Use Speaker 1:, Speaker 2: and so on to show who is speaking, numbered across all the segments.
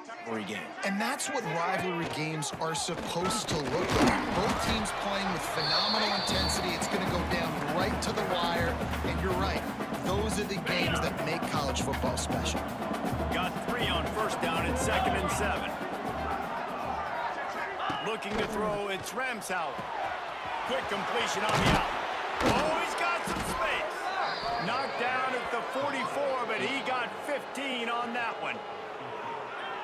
Speaker 1: rivalry game.
Speaker 2: And that's what rivalry games are supposed to look like. Both teams playing with phenomenal intensity. It's going to go down right to the wire. And you're right, those are the games that make college football special.
Speaker 3: Got 3 on first down at 2nd and 7. Looking to throw, it's Ramsauer. Quick completion on the out. Oh, he's got some space. Knocked down at the 44, but he got 15 on that one.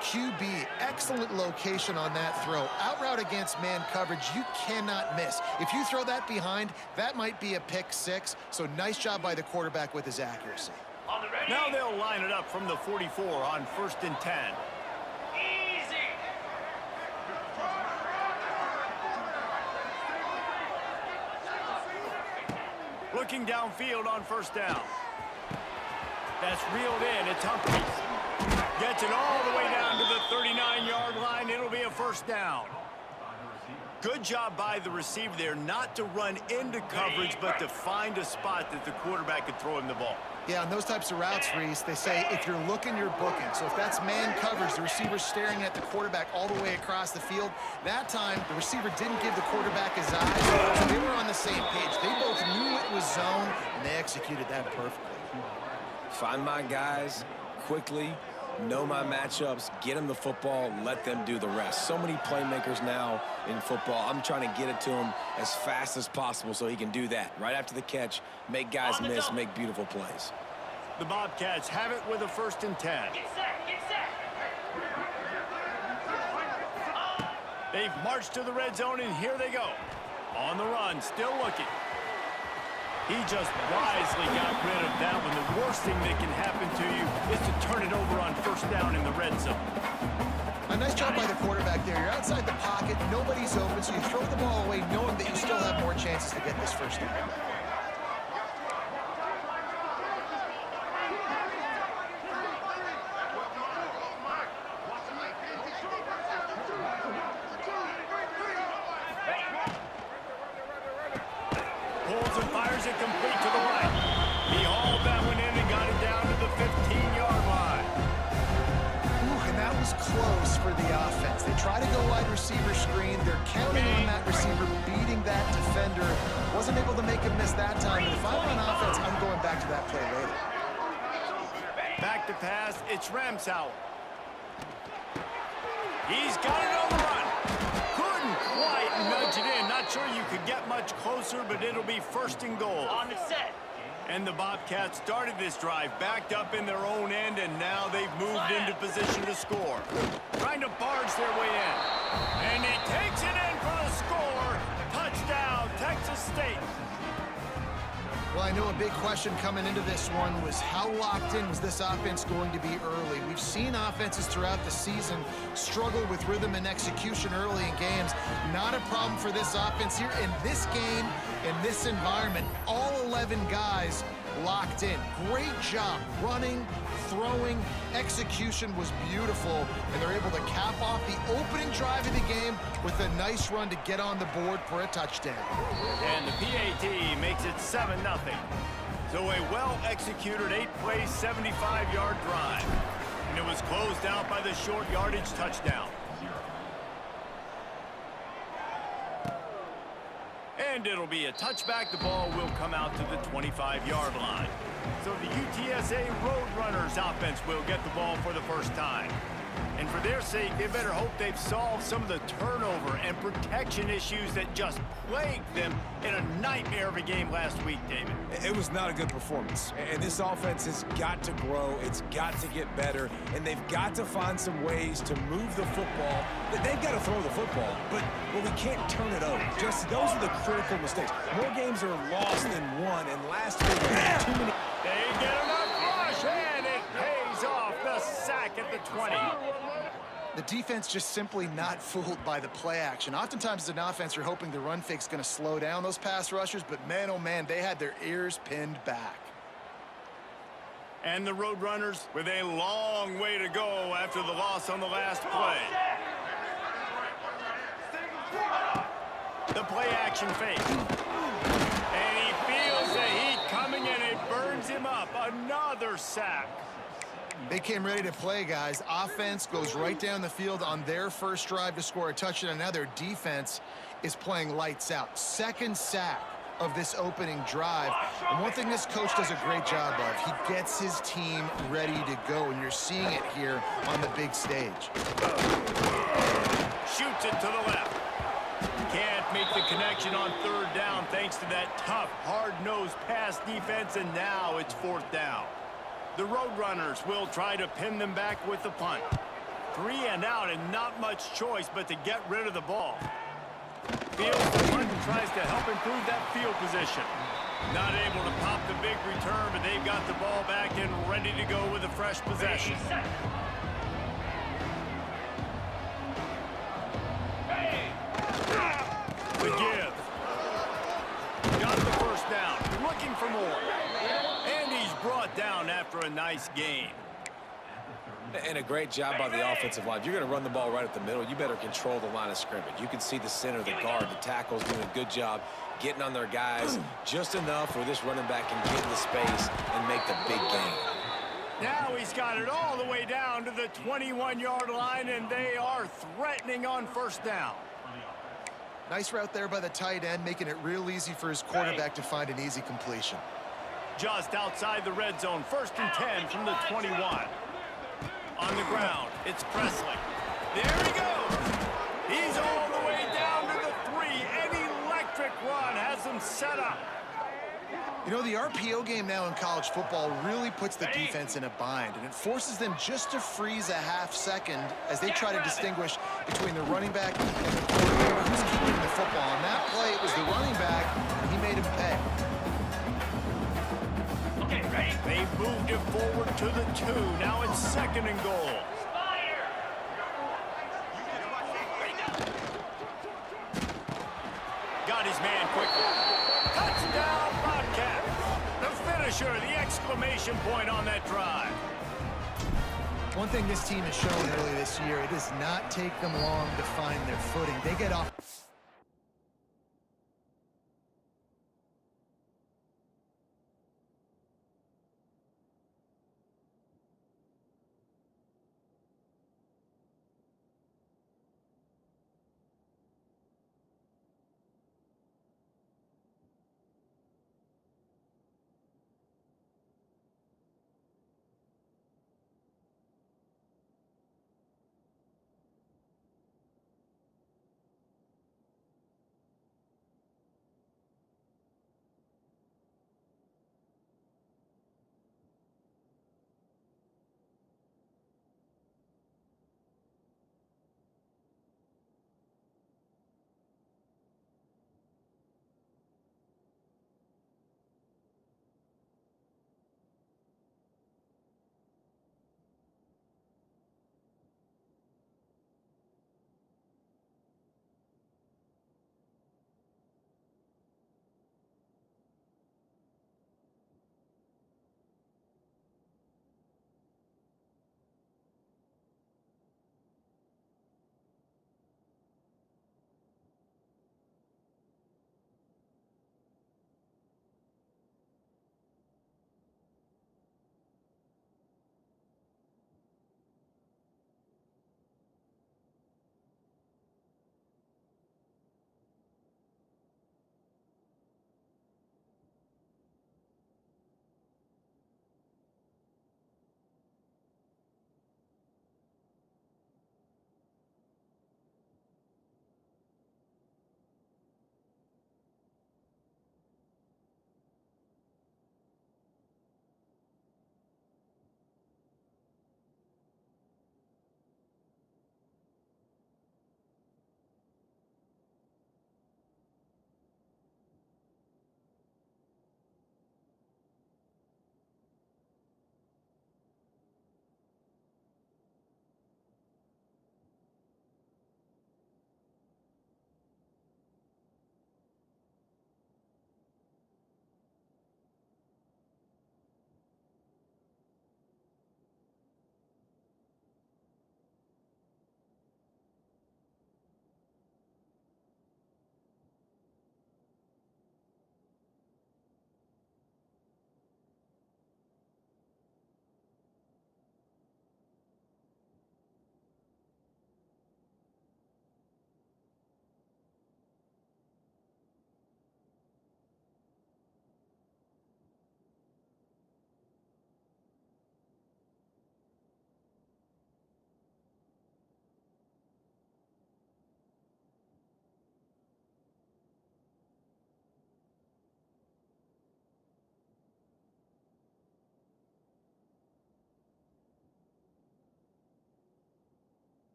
Speaker 2: QB, excellent location on that throw. Out route against man coverage, you cannot miss. If you throw that behind, that might be a pick 6. So nice job by the quarterback with his accuracy.
Speaker 3: Now they'll line it up from the 44 on 1st and 10. Looking downfield on 1st down. That's reeled in. It's Humphries. Gets it all the way down to the 39-yard line. It'll be a 1st down. Good job by the receiver there not to run into coverage, but to find a spot that the quarterback could throw him the ball.
Speaker 2: Yeah, on those types of routes, Reese, they say if you're looking, you're booking. So if that's man coverage, the receiver's staring at the quarterback all the way across the field. That time, the receiver didn't give the quarterback his eyes, so they were on the same page. They both knew it was zone, and they executed that perfectly.
Speaker 1: Find my guys quickly, know my matchups, get them the football, let them do the rest. So many playmakers now in football. I'm trying to get it to him as fast as possible so he can do that. Right after the catch, make guys miss, make beautiful plays.
Speaker 3: The Bobcats have it with a 1st and 10. They've marched to the red zone, and here they go. On the run, still looking. He just wisely got rid of that one. The worst thing that can happen to you is to turn it over on 1st down in the red zone.
Speaker 2: A nice job by the quarterback there. You're outside the pocket, nobody's open, so you throw the ball away knowing that you still have more chances to get this 1st down.
Speaker 3: Pulls and fires it complete to the right. He hauled that one in and got it down to the 15-yard line.
Speaker 2: Ooh, and that was close for the offense. They try to go wide receiver screen. They're counting on that receiver beating that defender. Wasn't able to make him miss that time. But if I'm on offense, I'm going back to that play later.
Speaker 3: Back to pass, it's Ramsauer. He's got it on the run. Couldn't quite nudge it in. Not sure you could get much closer, but it'll be 1st and goal.
Speaker 4: On the set.
Speaker 3: And the Bobcats started this drive backed up in their own end, and now they've moved into position to score. Trying to barge their way in. And he takes it in for the score. Touchdown, Texas State.
Speaker 2: Well, I know a big question coming into this one was how locked in was this offense going to be early? We've seen offenses throughout the season struggle with rhythm and execution early in games. Not a problem for this offense here. In this game, in this environment, all 11 guys locked in. Great job running, throwing, execution was beautiful, and they're able to cap off the opening drive of the game with a nice run to get on the board for a touchdown.
Speaker 3: And the PAT makes it 7-0. So a well-executed 8-play, 75-yard drive. And it was closed out by the short yardage touchdown. And it'll be a touchback. The ball will come out to the 25-yard line. So the UTSA Roadrunners offense will get the ball for the first time. And for their sake, they better hope they've solved some of the turnover and protection issues that just plagued them in a nightmare of a game last week, David.
Speaker 1: It was not a good performance. And this offense has got to grow. It's got to get better. And they've got to find some ways to move the football. They've got to throw the football, but we can't turn it over. Just those are the critical mistakes. More games are lost than won, and last week we had too many.
Speaker 3: They get enough rush, and it pays off. The sack at the 20.
Speaker 2: The defense just simply not fooled by the play action. Oftentimes as an offense, you're hoping the run fake's going to slow down those pass rushers, but man, oh man, they had their ears pinned back.
Speaker 3: And the Roadrunners with a long way to go after the loss on the last play. The play action fake. And he feels the heat coming, and it burns him up. Another sack.
Speaker 2: They came ready to play, guys. Offense goes right down the field on their first drive to score a touchdown. Now their defense is playing lights out. Second sack of this opening drive. And one thing this coach does a great job of, he gets his team ready to go, and you're seeing it here on the big stage.
Speaker 3: Shoots it to the left. Can't make the connection on third down thanks to that tough, hard-nosed pass defense, and now it's fourth down. The Roadrunners will try to pin them back with the punt. 3 and out, and not much choice but to get rid of the ball. Fields the punt and tries to help improve that field position. Not able to pop the big return, but they've got the ball back and ready to go with a fresh possession. The give. Got the first down. Looking for more. And he's brought down after a nice gain.
Speaker 1: And a great job by the offensive line. If you're going to run the ball right at the middle, you better control the line of scrimmage. You can see the center, the guard, the tackles doing a good job getting on their guys just enough where this running back can get in the space and make the big gain.
Speaker 3: Now he's got it all the way down to the 21-yard line, and they are threatening on first down.
Speaker 2: Nice route there by the tight end, making it real easy for his quarterback to find an easy completion.
Speaker 3: Just outside the red zone, 1st and 10 from the 21. On the ground, it's Presley. There he goes. He's all the way down to the 3. An electric run has him set up.
Speaker 2: You know, the RPO game now in college football really puts the defense in a bind, and it forces them just to freeze a half second as they try to distinguish between the running back and the quarterback. Who's keeping the football? On that play, it was the running back, and he made him pay.
Speaker 3: They moved it forward to the 2. Now it's 2nd and goal. Got his man quickly. Touchdown, Bobcats. The finisher, the exclamation point on that drive.
Speaker 2: One thing this team has shown early this year, it does not take them long to find their footing. They get off.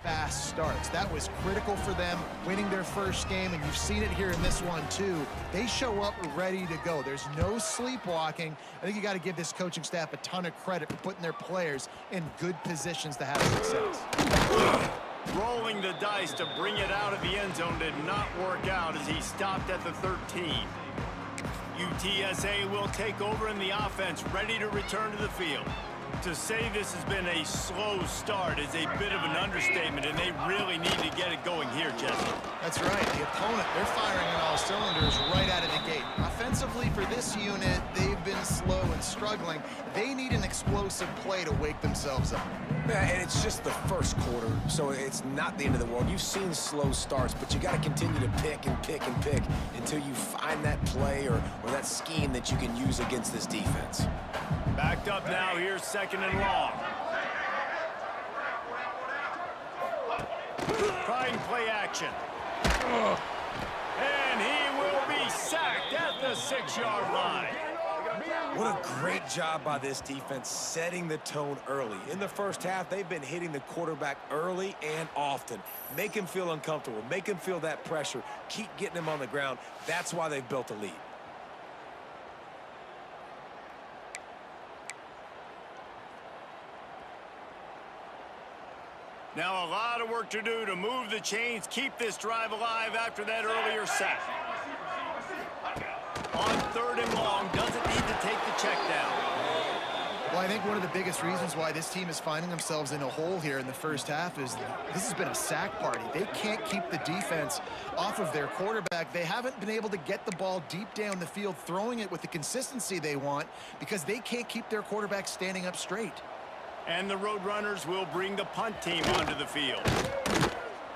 Speaker 2: fast starts. That was critical for them winning their first game, and you've seen it here in this one too. They show up ready to go. There's no sleepwalking. I think you got to give this coaching staff a ton of credit for putting their players in good positions to have success.
Speaker 3: Rolling the dice to bring it out of the end zone did not work out as he stopped at the 13. UTSA will take over in the offense, ready to return to the field. To say this has been a slow start is a bit of an understatement, and they really need to get it going here, Jesse.
Speaker 2: That's right. The opponent, they're firing on all cylinders right out of the gate. Offensively for this unit, they've been slow and struggling. They need an explosive play to wake themselves up.
Speaker 1: Yeah, and it's just the first quarter, so it's not the end of the world. You've seen slow starts, but you got to continue to pick and pick and pick until you find that play or that scheme that you can use against this defense.
Speaker 3: Backed up now, here's second and long. Trying play action. And he will be sacked at the 6-yard line.
Speaker 1: What a great job by this defense setting the tone early. In the first half, they've been hitting the quarterback early and often. Make him feel uncomfortable. Make him feel that pressure. Keep getting him on the ground. That's why they've built a lead.
Speaker 3: Now a lot of work to do to move the chains, keep this drive alive after that earlier sack. On third and long, doesn't need to take the check down.
Speaker 2: Well, I think one of the biggest reasons why this team is finding themselves in a hole here in the first half is this has been a sack party. They can't keep the defense off of their quarterback. They haven't been able to get the ball deep down the field, throwing it with the consistency they want because they can't keep their quarterback standing up straight.
Speaker 3: And the Roadrunners will bring the punt team onto the field.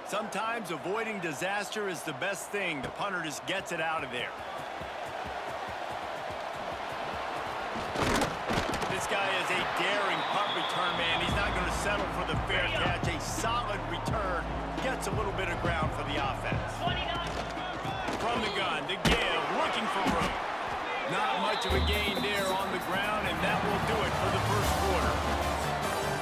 Speaker 3: Sometimes avoiding disaster is the best thing. The punter just gets it out of there. This guy is a daring punt return man. He's not going to settle for the fair catch. A solid return. Gets a little bit of ground for the offense. From the gun, to give, looking for room. Not much of a gain there on the ground, and that will do it for the first quarter.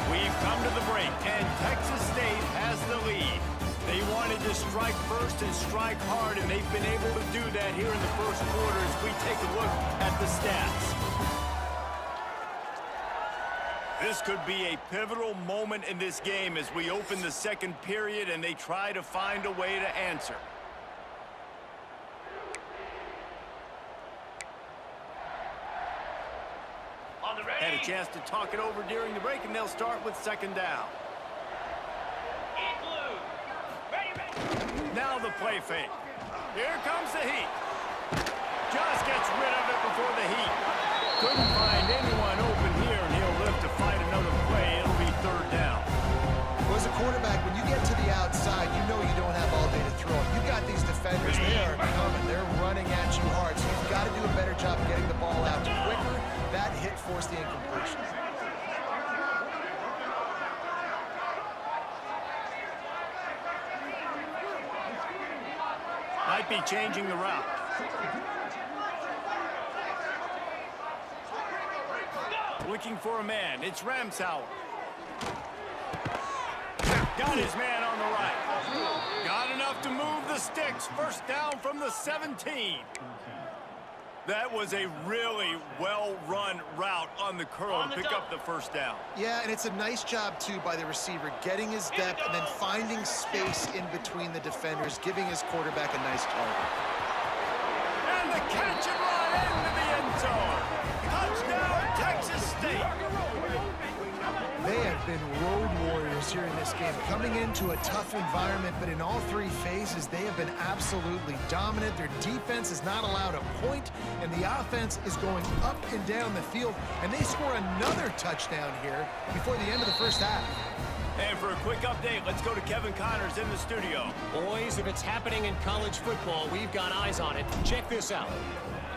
Speaker 3: We've come to the break, and Texas State has the lead. They wanted to strike first and strike hard, and they've been able to do that here in the first quarter as we take a look at the stats. This could be a pivotal moment in this game as we open the second period and they try to find a way to answer. Had a chance to talk it over during the break, and they'll start with second down. Now the play fake. Here comes the heat. Just gets rid of it before the heat. Couldn't find anyone open here, and he'll live to fight another play. It'll be third down.
Speaker 2: Well, as a quarterback, when you get to the outside, you know you don't have all day to throw. You got these defenders, they are coming. They're running at you hard, so you've got to do a better job getting the ball out quicker. That hit forced the incompletion.
Speaker 3: Might be changing the route. Looking for a man. It's Ramsauer. Got his man on the right. Got enough to move the sticks. First down from the 17. That was a really well-run route on the curl to pick up the first down.
Speaker 2: Yeah, and it's a nice job, too, by the receiver, getting his depth and then finding space in between the defenders, giving his quarterback a nice target.
Speaker 3: And the catch and run into the end zone. Touchdown, Texas State.
Speaker 2: They have been road warriors here in this game, coming into a tough environment, but in all three phases, they have been absolutely dominant. Their defense is not allowed a point, and the offense is going up and down the field, and they score another touchdown here before the end of the first half.
Speaker 3: And for a quick update, let's go to Kevin Connors in the studio.
Speaker 4: Boys, if it's happening in college football, we've got eyes on it. Check this out.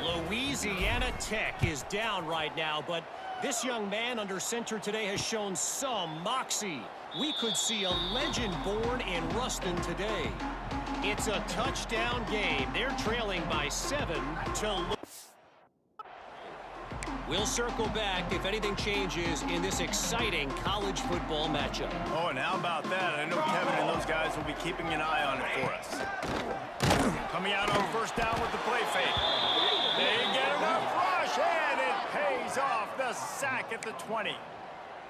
Speaker 4: Louisiana Tech is down right now, but this young man under center today has shown some moxie. We could see a legend born in Ruston today. It's a touchdown game. They're trailing by 7 to... We'll circle back if anything changes in this exciting college football matchup.
Speaker 3: Oh, and how about that? I know Kevin and those guys will be keeping an eye on it for us. Coming out on first down with the play fake. They get enough rush, and it pays off. The sack at the 20.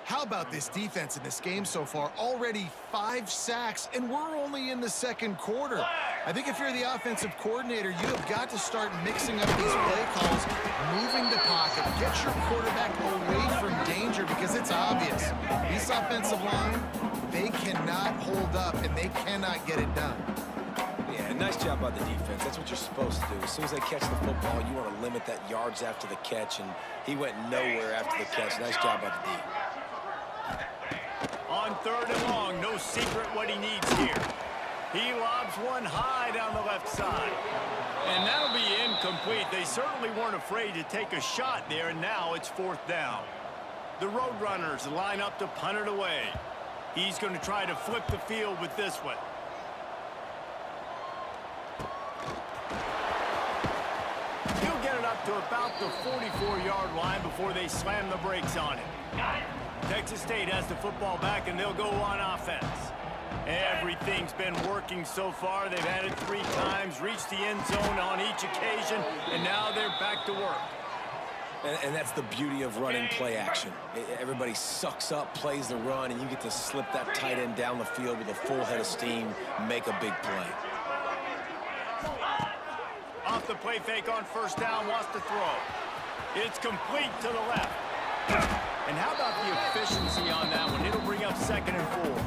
Speaker 2: How about this defense in this game so far? Already 5 sacks, and we're only in the second quarter. I think if you're the offensive coordinator, you have got to start mixing up these play calls, moving the pocket, get your quarterback away from danger, because it's obvious. This offensive line, they cannot hold up, and they cannot get it done.
Speaker 1: Yeah, nice job by the defense. That's what you're supposed to do. As soon as they catch the football, you want to limit that yards after the catch, and he went nowhere after the catch. Nice job by the D.
Speaker 3: On third and long, no secret what he needs here. He lobs one high down the left side. And that'll be incomplete. They certainly weren't afraid to take a shot there, and now it's fourth down. The Roadrunners line up to punt it away. He's going to try to flip the field with this one. He'll get it up to about the 44-yard line before they slam the brakes on it. Texas State has the football back, and they'll go on offense. Everything's been working so far. They've had it 3 times, reached the end zone on each occasion, and now they're back to work.
Speaker 1: And that's the beauty of running play action. Everybody sucks up, plays the run, and you get to slip that tight end down the field with a full head of steam, make a big play.
Speaker 3: Off the play fake on first down, wants to throw. It's complete to the left. And how about the efficiency on that one? It'll bring up 2nd and 4.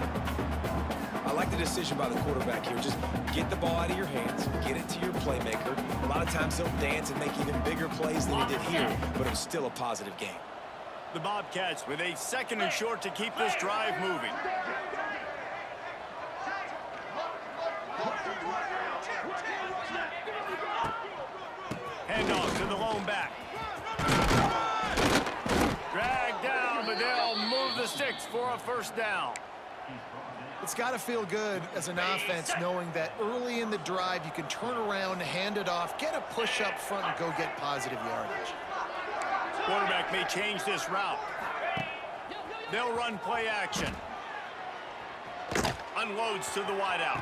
Speaker 1: I like the decision by the quarterback here. Just get the ball out of your hands, get it to your playmaker. A lot of times he'll dance and make even bigger plays than he did here, but it was still a positive game.
Speaker 3: The Bobcats with a 2nd and short to keep this drive moving. Handoff to the lone back. Drag down, but they'll move the sticks for a first down.
Speaker 2: It's got to feel good as an offense knowing that early in the drive you can turn around, hand it off, get a push up front, and go get positive yardage.
Speaker 3: Quarterback may change this route. They'll run play action. Unloads to the wideout.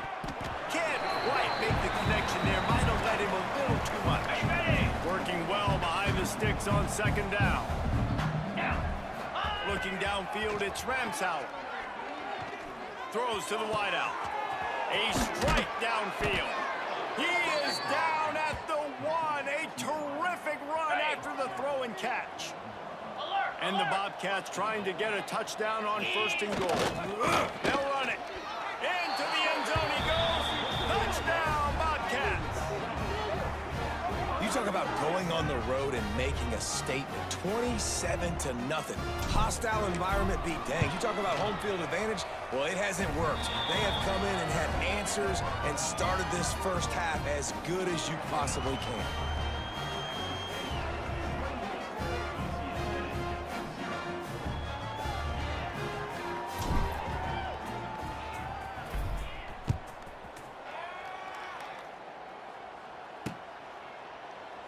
Speaker 3: Can't quite make the connection there. Might have let him a little too much. Working well behind the sticks on 2nd down. Looking downfield, it's Ramsauer. Throws to the wideout. A strike downfield. He is down at the 1. A terrific run after the throw and catch. And the Bobcats trying to get a touchdown on 1st and goal. They'll run it. Into the end zone he goes. Touchdown, Bobcats.
Speaker 1: You talk about going on the road and making a statement. 27-0. Hostile environment be danged. You talk about home field advantage. Well, it hasn't worked. They have come in and had answers and started this first half as good as you possibly can.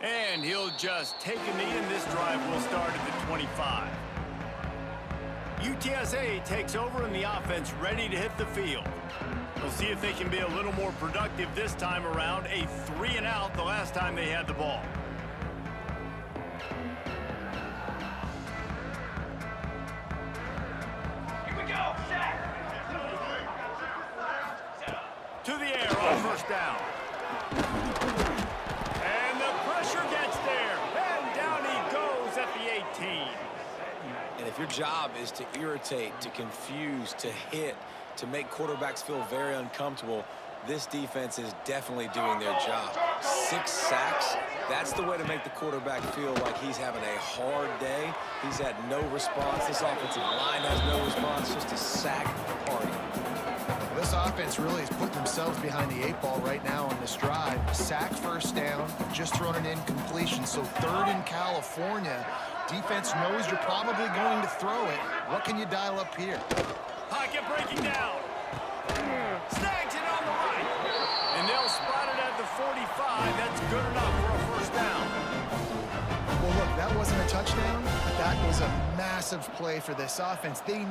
Speaker 3: And he'll just take a knee, and this drive will start at the 25. UTSA takes over in the offense, ready to hit the field. We'll see if they can be a little more productive this time around. A 3-and-out the last time they had the ball.
Speaker 5: Here we go, set.
Speaker 3: To the air on first down. And the pressure gets there. And down he goes at the 18.
Speaker 1: And if your job is to irritate, to confuse, to hit, to make quarterbacks feel very uncomfortable, this defense is definitely doing their job. 6 sacks, that's the way to make the quarterback feel like he's having a hard day. He's had no response. This offensive line has no response, just a sack party.
Speaker 2: This offense really has put themselves behind the 8 ball right now on this drive. Sack first down, just thrown an incompletion. So 3rd in California. Defense knows you're probably going to throw it. What can you dial up here?
Speaker 3: Pocket breaking down. Snags it on the right. And they'll spot it at the 45. That's good enough for a first down.
Speaker 2: Well, look, that that wasn't a touchdown, but that was a massive play for this offense. They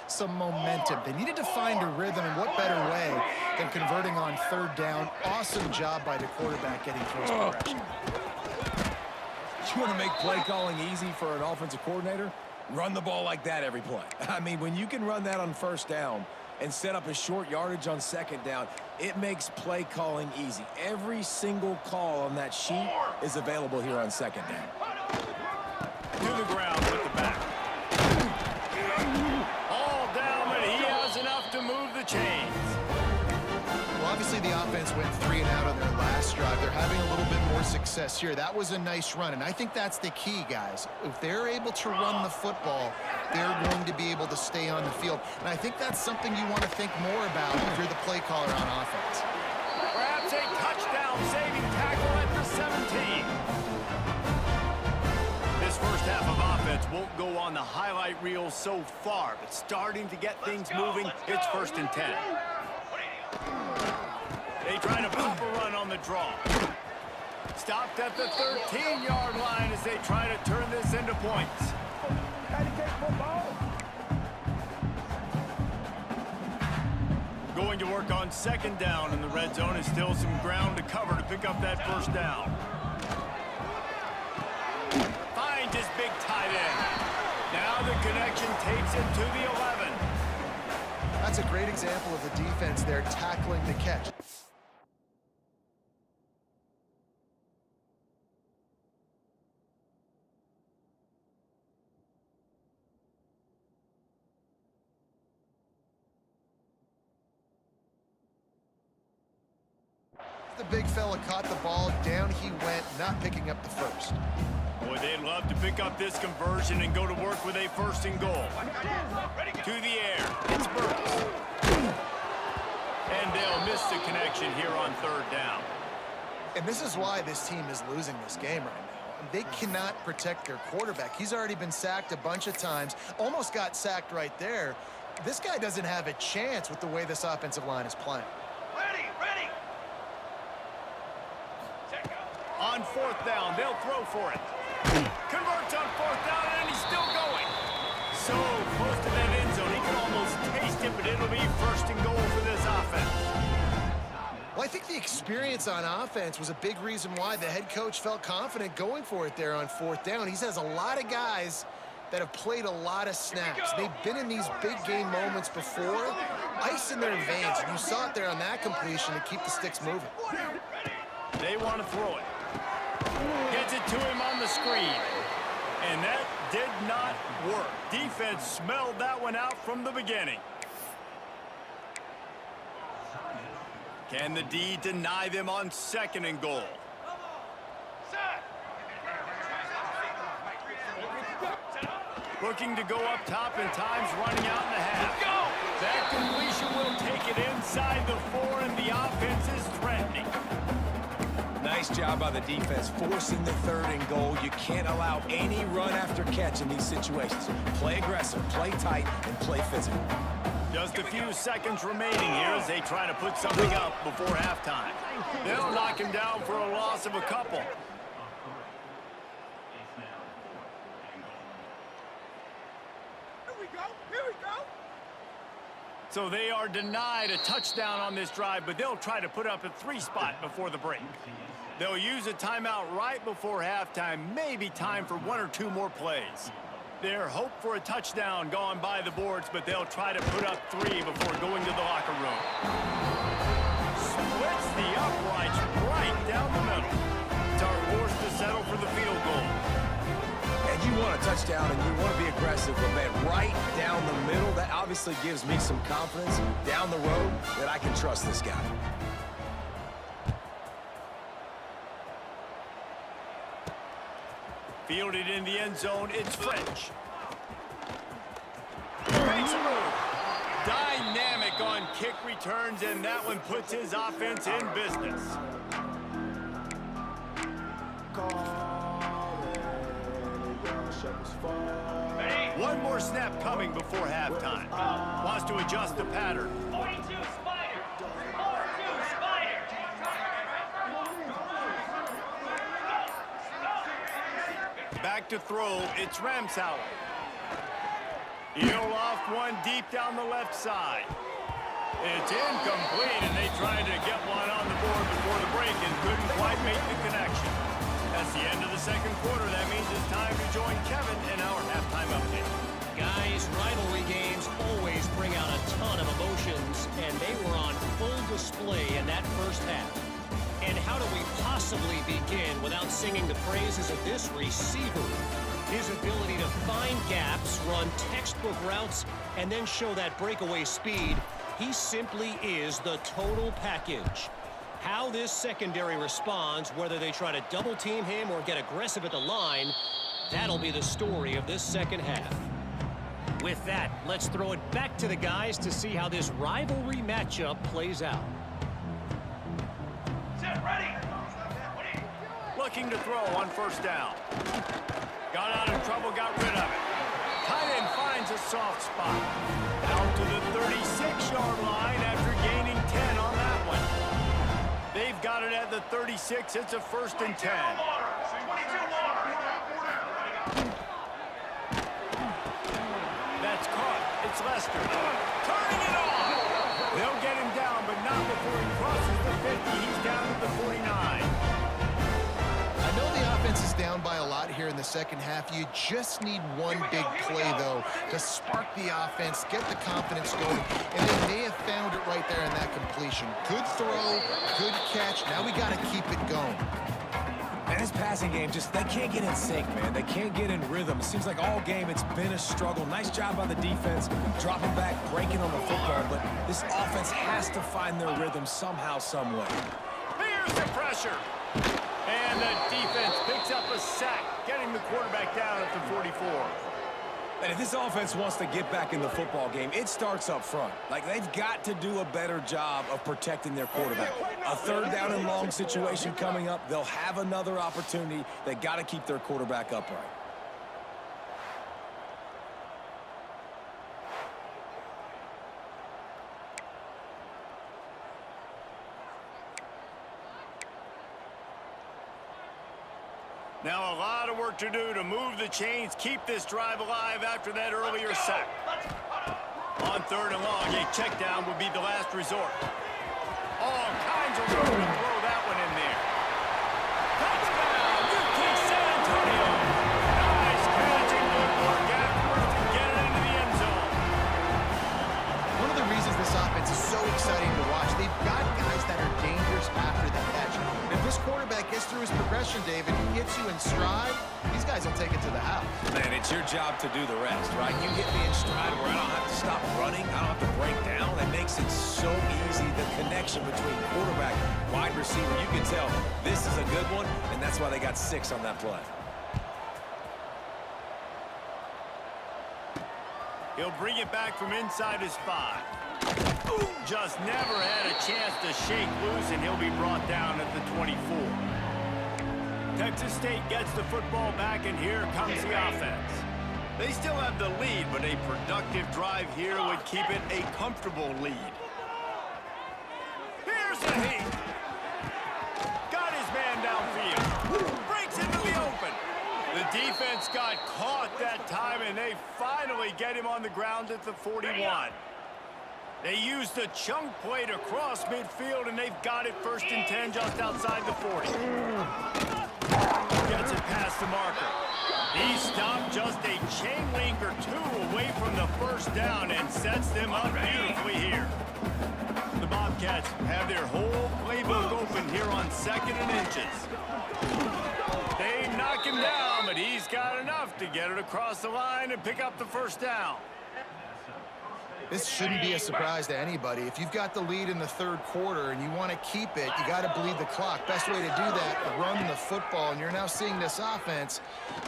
Speaker 2: some momentum. They needed to find a rhythm, and what better way than converting on third down. Awesome job by the quarterback getting close progression.
Speaker 1: You want to make play calling easy for an offensive coordinator? Run the ball like that every play. I mean, when you can run that on first down and set up a short yardage on second down, it makes play calling easy. Every single call on that sheet is available here on second down.
Speaker 3: To the ground with the back. All down, but he has enough to move the chains.
Speaker 2: Well, obviously the offense went 3 and out on their last drive. They're having a little bit more success here. That was a nice run, and I think that's the key, guys. If they're able to run the football, they're going to be able to stay on the field. And I think that's something you want to think more about if you're the play caller on offense.
Speaker 3: Perhaps a touchdown-saving tackle at the 17. This first half of offense won't go on the highlight reel so far, but starting to get things moving, it's 1st and 10. They try to pop a run on the draw. Stopped at the 13-yard line as they try to turn this into points. Going to work on second down in the red zone, is still some ground to cover to pick up that first down. Finds his big tight end. Now the connection takes it to the 11.
Speaker 2: That's a great example of the defense there tackling the catch. The big fella caught the ball, down he went, not picking up the first.
Speaker 3: Boy, they'd love to pick up this conversion and go to work with a 1st and goal. To the air, it's Burks. And they'll miss the connection here on 3rd down.
Speaker 2: And this is why this team is losing this game right now. They cannot protect their quarterback. He's already been sacked a bunch of times, almost got sacked right there. This guy doesn't have a chance with the way this offensive line is playing.
Speaker 5: Ready.
Speaker 3: On 4th down, they'll throw for it. Converts on 4th down, and he's still going. So close to that end zone, he can almost taste it, but it'll be 1st and goal for this offense.
Speaker 2: Well, I think the experience on offense was a big reason why the head coach felt confident going for it there on 4th down. He has a lot of guys that have played a lot of snaps. They've been in these big game moments before, ice in their veins, and you saw it there on that completion to keep the sticks moving.
Speaker 3: They want to throw it. Gets it to him on the screen. And that did not work. Defense smelled that one out from the beginning. Can the D deny them on 2nd and goal? Looking to go up top, and time's running out in the half. That completion will take it inside the 4, and the offense is threatening.
Speaker 1: Nice job by the defense, forcing the 3rd and goal. You can't allow any run after catch in these situations. Play aggressive, play tight, and play physical.
Speaker 3: Just a few seconds remaining here as they try to put something up before halftime. They'll knock him down for a loss of a couple.
Speaker 5: Here we go.
Speaker 3: So they are denied a touchdown on this drive, but they'll try to put up a 3 spot before the break. They'll use a timeout right before halftime, maybe time for 1 or 2 more plays. Their hope for a touchdown gone by the boards, but they'll try to put up 3 before going to the locker room. Splits the uprights right down the middle. Are forced to settle for the field goal.
Speaker 1: And you want a touchdown and you want to be aggressive, but man, right down the middle, that obviously gives me some confidence down the road that I can trust this guy.
Speaker 3: Fielded in the end zone, it's French. Makes a move. Dynamic back on kick returns, and that one puts his offense in business. One more snap coming before halftime. Wants to adjust the pattern.
Speaker 5: 42 Spider. 42 Spider.
Speaker 3: Back to throw, it's Ramsauer. He'll loft one deep down the left side. It's incomplete, and they tried to get one on the board before the break and couldn't quite make the connection. That's the end of the second quarter. That means it's time to join Kevin in our halftime update.
Speaker 4: Guys, rivalry games always bring out a ton of emotions, and they were on full display in that first half. And how do we possibly begin without singing the praises of this receiver? His ability to find gaps, run textbook routes, and then show that breakaway speed. He simply is the total package. How this secondary responds, whether they try to double team him or get aggressive at the line, that'll be the story of this second half. With that, let's throw it back to the guys to see how this rivalry matchup plays out.
Speaker 5: Set, ready.
Speaker 3: Looking to throw on first down. Got out of trouble, got rid of it. Tight end finds a soft spot. Out to the 36-yard line after gaining 10 on that one. They've got it at the 36. It's a 1st and 10.
Speaker 5: 22 water.
Speaker 3: That's caught. It's Lester. Turning it on. They'll get him down, but not before he crosses the 50. He's down at the 49.
Speaker 2: I know the offense is down by a lot here in the second half. You just need one big play, though, to spark the offense, get the confidence going, and they may have found it right there in that completion. Good throw, good catch. Now we got to keep it going.
Speaker 1: And this passing game, they can't get in sync, man. They can't get in rhythm. It seems like all game it's been a struggle. Nice job by the defense, dropping back, breaking on the football, but this offense has to find their rhythm somehow, some way.
Speaker 3: Here's the pressure. And the defense picks up a sack, getting the quarterback down at the 44.
Speaker 1: And if this offense wants to get back in the football game, it starts up front. Like, they've got to do a better job of protecting their quarterback. A 3rd down and long situation coming up. They'll have another opportunity. They got to keep their quarterback upright.
Speaker 3: Now a lot of work to do to move the chains, keep this drive alive after that earlier sack. On 3rd and long, a check down would be the last resort. All kinds of room to throw that one in there. Touchdown, UT San Antonio. Nice catch and good work afterwards to get it into the end zone.
Speaker 2: One of the reasons this offense is so exciting to watch, they've got guys that are dangerous after the catch. And if this quarterback gets through his progression, David, he hits you in stride, these guys will take it to the house.
Speaker 1: Man, it's your job to do the rest, right? You get me in stride where I don't have to stop running. I don't have to break down. It makes it so easy, the connection between quarterback, wide receiver. You can tell this is a good one, and that's why they got 6 on that play.
Speaker 3: He'll bring it back from inside his 5. Just never had a chance to shake loose, and he'll be brought down at the 24. Texas State gets the football back, and here comes the offense. They still have the lead, but a productive drive here would keep it a comfortable lead. Here's the heat. Got his man downfield. Breaks into the open. The defense got caught that time, and they finally get him on the ground at the 41. They used the chunk play to cross midfield, and they've got it 1st and 10 just outside the 40. Gets it past the marker. He stopped just a chain link or 2 away from the 1st down and sets them up beautifully here. The Bobcats have their whole playbook open here on 2nd and inches. They knock him down, but he's got enough to get it across the line and pick up the 1st down.
Speaker 2: This shouldn't be a surprise to anybody. If you've got the lead in the 3rd quarter and you want to keep it, you got to bleed the clock. Best way to do that, run the football. And you're now seeing this offense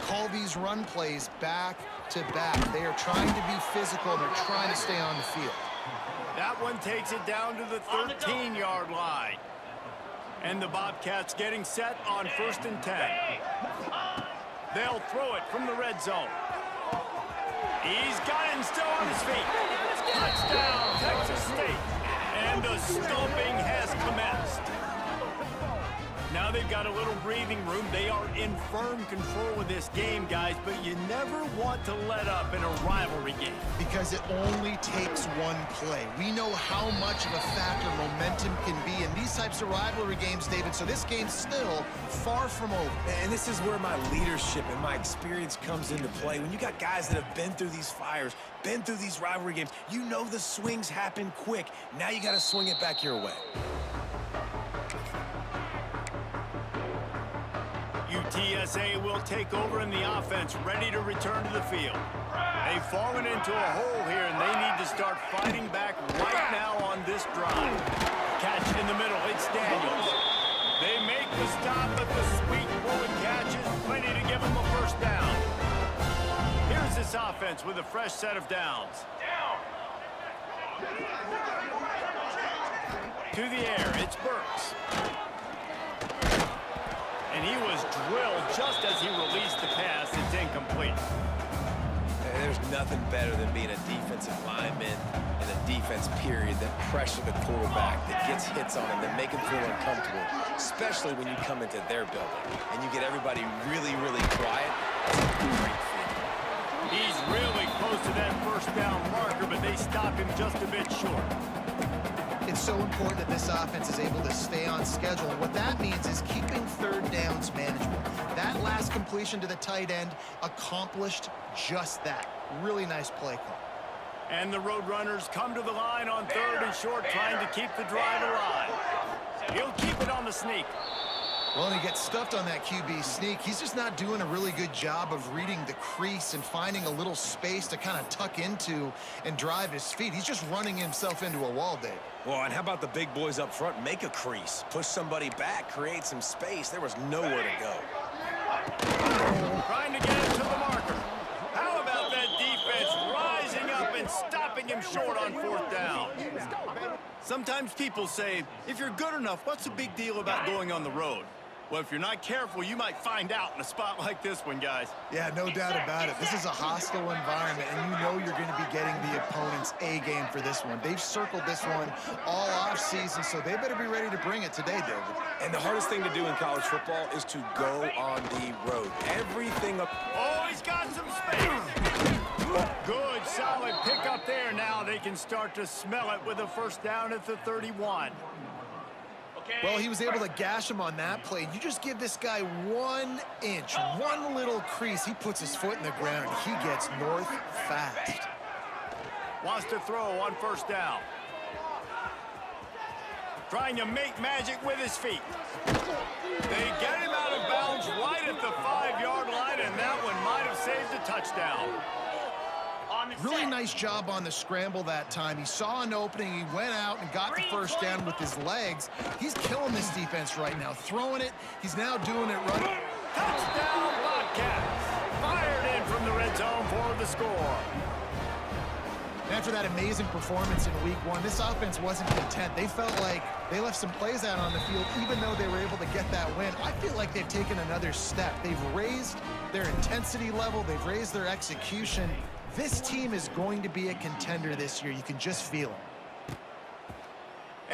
Speaker 2: call these run plays back to back. They are trying to be physical, and they're trying to stay on the field.
Speaker 3: That one takes it down to the 13-yard line. And the Bobcats getting set on 1st and 10. They'll throw it from the red zone. He's got it and still on his feet. Touchdown, Texas State. And the stomping has commenced. Now they've got a little breathing room. They are in firm control of this game, guys, but you never want to let up in a rivalry game.
Speaker 2: Because it only takes one play. We know how much of a factor momentum can be in these types of rivalry games, David, so this game's still far from over.
Speaker 1: And this is where my leadership and my experience comes into play. When you got guys that have been through these fires, been through these rivalry games, you know the swings happen quick. Now you got to swing it back your way.
Speaker 3: UTSA will take over in the offense, ready to return to the field. They've fallen into a hole here, and they need to start fighting back right now on this drive. Catch in the middle, it's Daniels. They make the stop, but the sweet bullet catch is plenty to give them a first down. Here's this offense with a fresh set of downs. To the air, it's Burks. And he was drilled just as he released the pass. It's incomplete.
Speaker 1: There's nothing better than being a defensive lineman in a defense period that pressure the quarterback, that gets hits on him, that make him feel uncomfortable, especially when you come into their building and you get everybody really, really quiet. That's a great feeling.
Speaker 3: He's really close to that first down marker, but they stop him just a bit short.
Speaker 2: It's so important that this offense is able to stay on schedule. And what that means is keeping third downs manageable. That last completion to the tight end accomplished just that. Really nice play call.
Speaker 3: And the Roadrunners come to the line on 3rd and short, trying to keep the drive alive. He'll keep it on the sneak.
Speaker 2: Well, and he gets stuffed on that QB sneak. He's just not doing a really good job of reading the crease and finding a little space to kind of tuck into and drive his feet. He's just running himself into a wall, Dave.
Speaker 1: Well, and how about the big boys up front? Make a crease, push somebody back, create some space. There was nowhere to go.
Speaker 3: Trying to get it to the marker. How about that defense rising up and stopping him short on 4th down? Sometimes people say, if you're good enough, what's the big deal about going on the road? Well, if you're not careful, you might find out in a spot like this one, guys.
Speaker 2: Yeah, no doubt about it. This is a hostile environment, and you know you're going to be getting the opponent's A game for this one. They've circled this one all offseason, so they better be ready to bring it today, David.
Speaker 1: And the hardest thing to do in college football is to go on the road. Everything up.
Speaker 3: Oh, he's got some space. Good, solid pickup there. Now they can start to smell it with a first down at the 31.
Speaker 2: Well, he was able to gash him on that play. You just give this guy 1 inch, one little crease. He puts his foot in the ground, and he gets north fast.
Speaker 3: Wants to throw on 1st down. Trying to make magic with his feet. They get him out of bounds right at the 5-yard line, and that one might have saved a touchdown.
Speaker 2: Really nice job on the scramble that time. He saw an opening, he went out and got the first down with his legs. He's killing this defense right now, throwing it. He's now doing it running.
Speaker 3: Touchdown, Bobcats! Fired in from the red zone for the score.
Speaker 2: After that amazing performance in week 1, this offense wasn't content. They felt like they left some plays out on the field, even though they were able to get that win. I feel like they've taken another step. They've raised their intensity level. They've raised their execution. This team is going to be a contender this year. You can just feel it.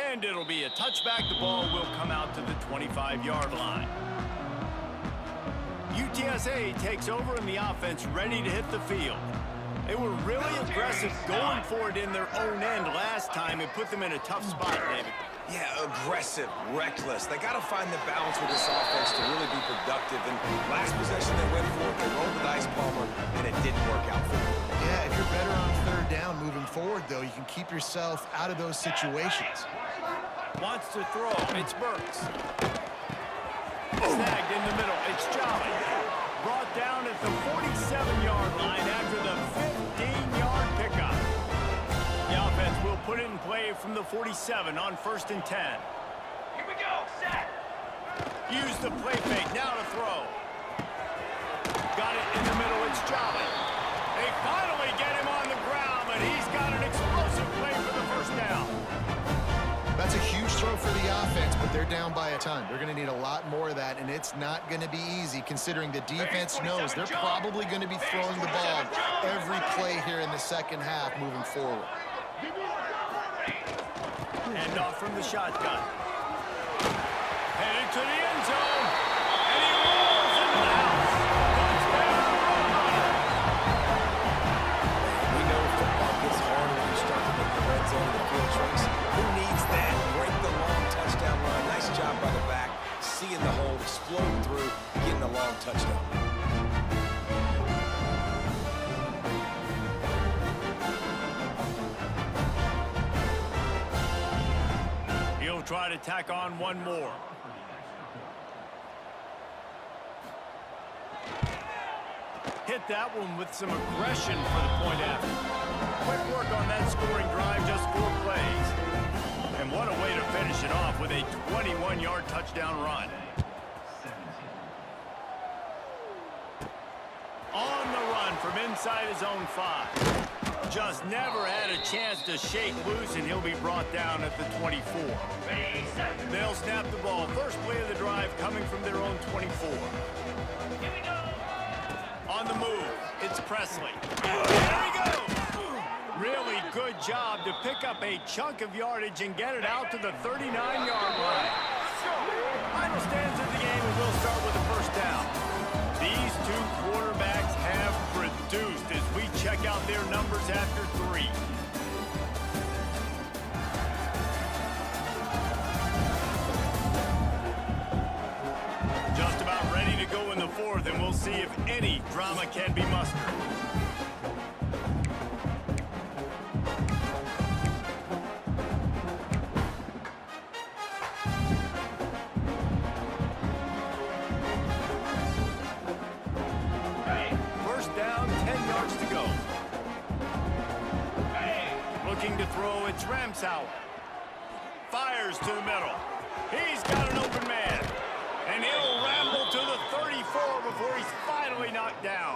Speaker 3: And it'll be a touchback. The ball will come out to the 25-yard line. UTSA takes over in the offense, ready to hit the field. They were really aggressive going for it in their own end last time. It put them in a tough spot, David.
Speaker 1: Yeah, aggressive, reckless. They got to find the balance with this offense to really be productive. And last possession they went for it, they rolled the dice bomber, and it didn't work out for them.
Speaker 2: Yeah, if you're better on 3rd down moving forward, though, you can keep yourself out of those situations.
Speaker 3: Wants to throw. It's Burks. Snagged in the middle. It's Jolly. Brought down at the 47-yard line after the 15-yard pickup. The offense will put it in play from the 47 on 1st and 10.
Speaker 5: Here we go, set.
Speaker 3: Use the play fake, now to throw. Got it in the middle, it's Jolly. They finally get him on the ground, but he's got an explosive play for the first down.
Speaker 2: throw for the offense, but they're down by a ton. They're going to need a lot more of that, and it's not going to be easy considering the defense knows they're probably going to be throwing the ball every play here in the second half moving forward.
Speaker 3: And off from the shotgun. Headed to the end zone. And he rolls into the house. Touchdown, Roadrunner.
Speaker 1: We know football gets hard when you start to make the red zone and the field tricks. Who needs that? Break the long touchdown run. Nice job by the back. Seeing the hole, exploding through, getting a long touchdown.
Speaker 3: He'll try to tack on one more. Hit that one with some aggression for the point after. Quick work on that scoring drive, just 4 plays. And what a way to finish it off with a 21-yard touchdown run. On the run from inside his own 5. Just never had a chance to shake loose, and he'll be brought down at the 24. They'll snap the ball. First play of the drive coming from their own 24.
Speaker 5: Here we go.
Speaker 3: On the move, it's Presley. There he goes! Really good job to pick up a chunk of yardage and get it out to the 39-yard line. Final stands of the game, and we'll start with the first down. These two quarterbacks have produced as we check out their numbers after 3. Just about ready to go in the 4th, and we'll see if any drama can be mustered. First down, 10 yards to go. Looking to throw, it's Ramsauer. Fires to the middle. He's got an open man. And he'll ramble to the 34 before he's finally knocked down.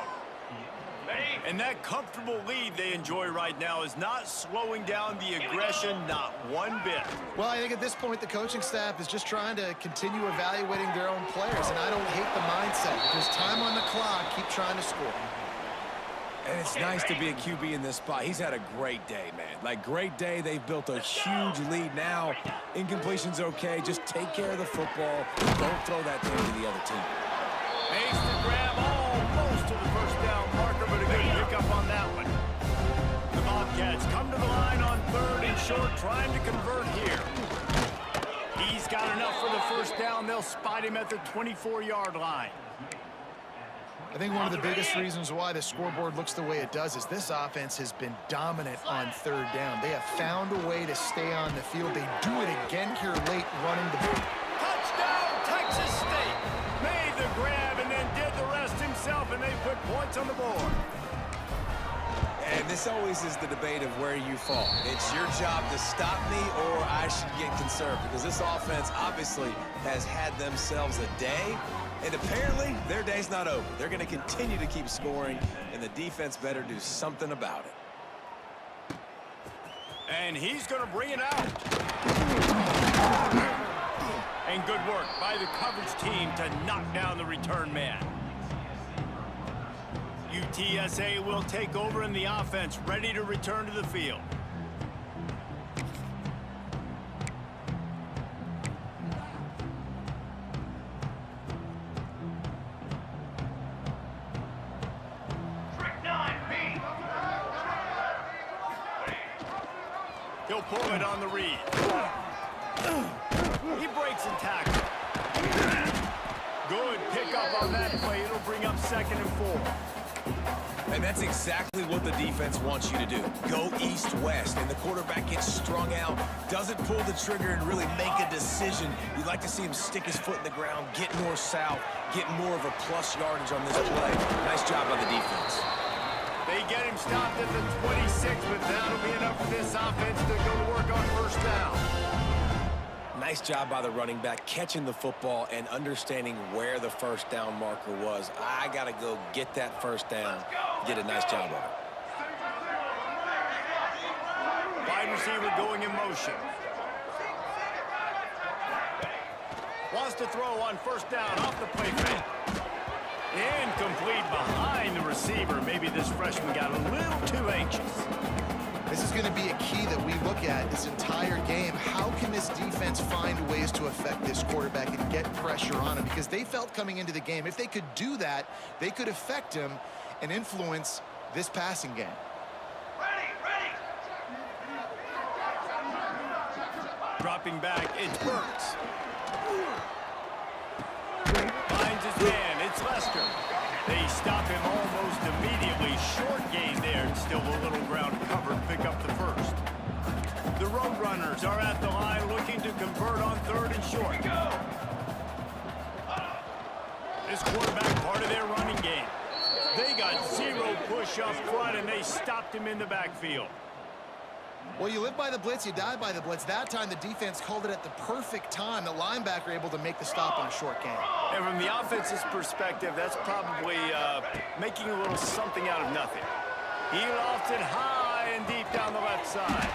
Speaker 3: And that comfortable lead they enjoy right now is not slowing down the aggression, not one bit.
Speaker 2: Well, I think at this point the coaching staff is just trying to continue evaluating their own players, and I don't hate the mindset. There's time on the clock. Keep trying to score.
Speaker 1: And it's nice to be a QB in this spot. He's had a great day, man. Like, great day. They've built a huge lead now. Incompletion's okay. Just take care of the football. Don't throw that thing to the other team.
Speaker 3: Makes the grab almost to the first down marker, but a good pickup on that one. The Bobcats come to the line on 3rd and short, trying to convert here. He's got enough for the first down. They'll spot him at the 24-yard line.
Speaker 2: I think one of the biggest reasons why the scoreboard looks the way it does is this offense has been dominant on 3rd down. They have found a way to stay on the field. They do it again here late, running the ball.
Speaker 3: Touchdown, Texas State! Made the grab and then did the rest himself, and they put points on the board.
Speaker 1: And this always is the debate of where you fall. It's your job to stop me, or I should get conserved, because this offense obviously has had themselves a day. And apparently, their day's not over. They're going to continue to keep scoring, and the defense better do something about it.
Speaker 3: And he's going to bring it out. And good work by the coverage team to knock down the return man. UTSA will take over in the offense, ready to return to the field. He'll pull it on the read. He breaks and tackles. Good pickup on that play. It'll bring up 2nd and 4.
Speaker 1: And that's exactly what the defense wants you to do. Go east-west, and the quarterback gets strung out, doesn't pull the trigger and really make a decision. You'd like to see him stick his foot in the ground, get north-south, get more of a plus yardage on this play. Nice job by the defense.
Speaker 3: They get him stopped at the 26, but that'll be enough for this offense to go to work on first down.
Speaker 1: Nice job by the running back, catching the football and understanding where the first down marker was. I got to go get that first down. Did a nice job of it.
Speaker 3: Wide receiver going in motion. Wants to throw on first down off the play fake. Incomplete behind the receiver. Maybe this freshman got a little too anxious.
Speaker 2: This is going to be a key that we look at this entire game. How can this defense find ways to affect this quarterback and get pressure on him? Because they felt coming into the game, if they could do that, they could affect him and influence this passing game.
Speaker 5: Ready.
Speaker 3: Dropping back, it's Burks. Finds his man, it's Lester. They stop him almost immediately. Short gain there, and still a little ground covered. Pick up the first. The Roadrunners are at the line looking to convert on third and short. This quarterback part of their running game. They got zero push up front, and they stopped him in the backfield.
Speaker 2: Well, you live by the blitz, you die by the blitz. That time the defense called it at the perfect time. The linebacker able to make the stop in a short game.
Speaker 3: And from the offense's perspective, that's probably making a little something out of nothing. He lofts it high and deep down the left side.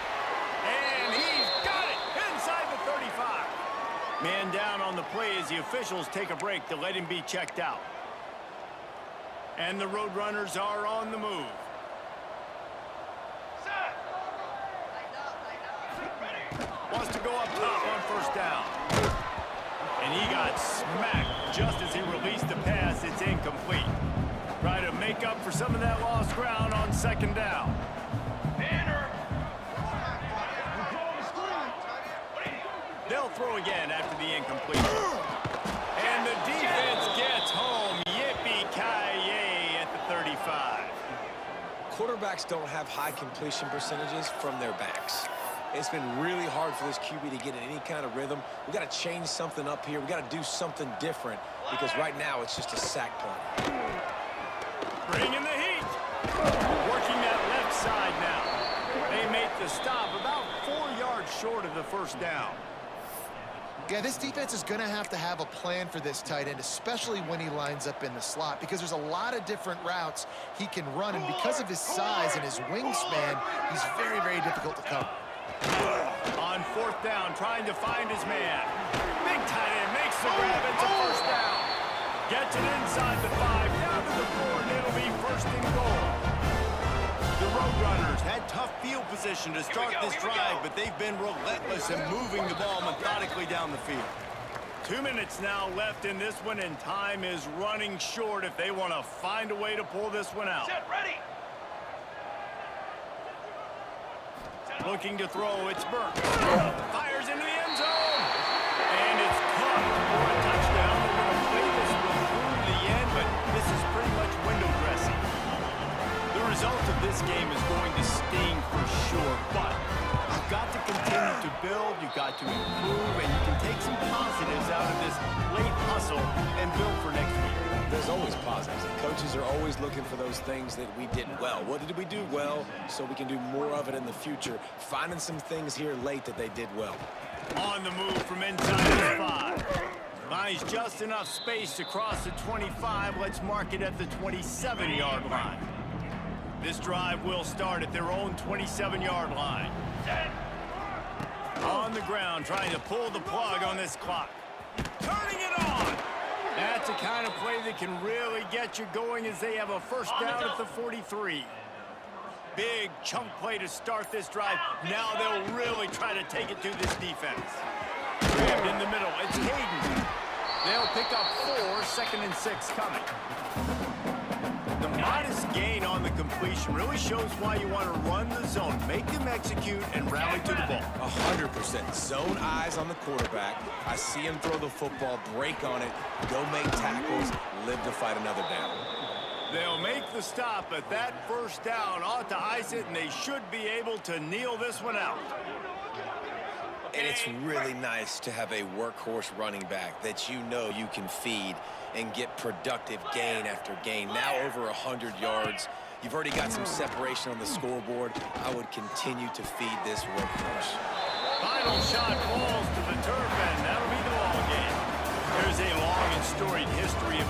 Speaker 3: And he's got it inside the 35. Man down on the play as the officials take a break to let him be checked out. And the Roadrunners are on the move. Wants to go up top on first down. And he got smacked just as he released the pass. It's incomplete. Try to make up for some of that lost ground on second down. They'll throw again after the incomplete. And the defense gets home. Yippee-ki-yay at the 35.
Speaker 1: Quarterbacks don't have high completion percentages from their backs. It's been really hard for this QB to get in any kind of rhythm. We've got to change something up here. We've got to do something different because right now it's just a sack play.
Speaker 3: Bringing the heat. Working that left side now. They make the stop about 4 yards short of the first down.
Speaker 2: Yeah, this defense is going to have a plan for this tight end, especially when he lines up in the slot, because there's a lot of different routes he can run, and because of his size and his wingspan, he's very, very difficult to cover.
Speaker 3: On fourth down, trying to find his man. Big tight end makes the grab. It's a first down. Gets it inside the 5, down to the 4, and it'll be first and goal. The Roadrunners had tough field position to start this drive, but they've been relentless in moving the ball methodically down the field. 2 minutes now left in this one, and time is running short if they want to find a way to pull this one out.
Speaker 5: Set, ready.
Speaker 3: Looking to throw, it's Burke. Fires into the end zone. And it's caught for a touchdown. They're going to play this one through the end, but this is pretty much window dressing. The result of this game is going to sting for sure, but you've got to continue to build, you've got to improve, and you can take some positives out of this late hustle and build for next week.
Speaker 1: There's always positives. The coaches are always looking for those things that we did well. What did we do well so we can do more of it in the future? Finding some things here late that they did well.
Speaker 3: On the move from inside the 5. Finds just enough space to cross the 25. Let's mark it at the 27-yard line. This drive will start at their own 27-yard line. On the ground, trying to pull the plug on this clock. Turning it on. That's the kind of play that can really get you going as they have a first down at the 43. Big chunk play to start this drive. Now they'll really try to take it to this defense. Grabbed in the middle. It's Hayden. They'll pick up 4, second and 6 coming. The modest gain on the completion really shows why you want to run the zone, make them execute, and rally to the ball.
Speaker 1: 100%. Zone eyes on the quarterback. I see him throw the football, break on it, go make tackles, live to fight another down.
Speaker 3: They'll make the stop, but that first down ought to ice it, and they should be able to kneel this one out.
Speaker 1: And it's really nice to have a workhorse running back that you know you can feed and get productive gain after gain. Now over 100 yards. You've already got some separation on the scoreboard. I would continue to feed this workhorse.
Speaker 3: Final shot falls to the turf, and that'll be the ball game. There's a long and storied history of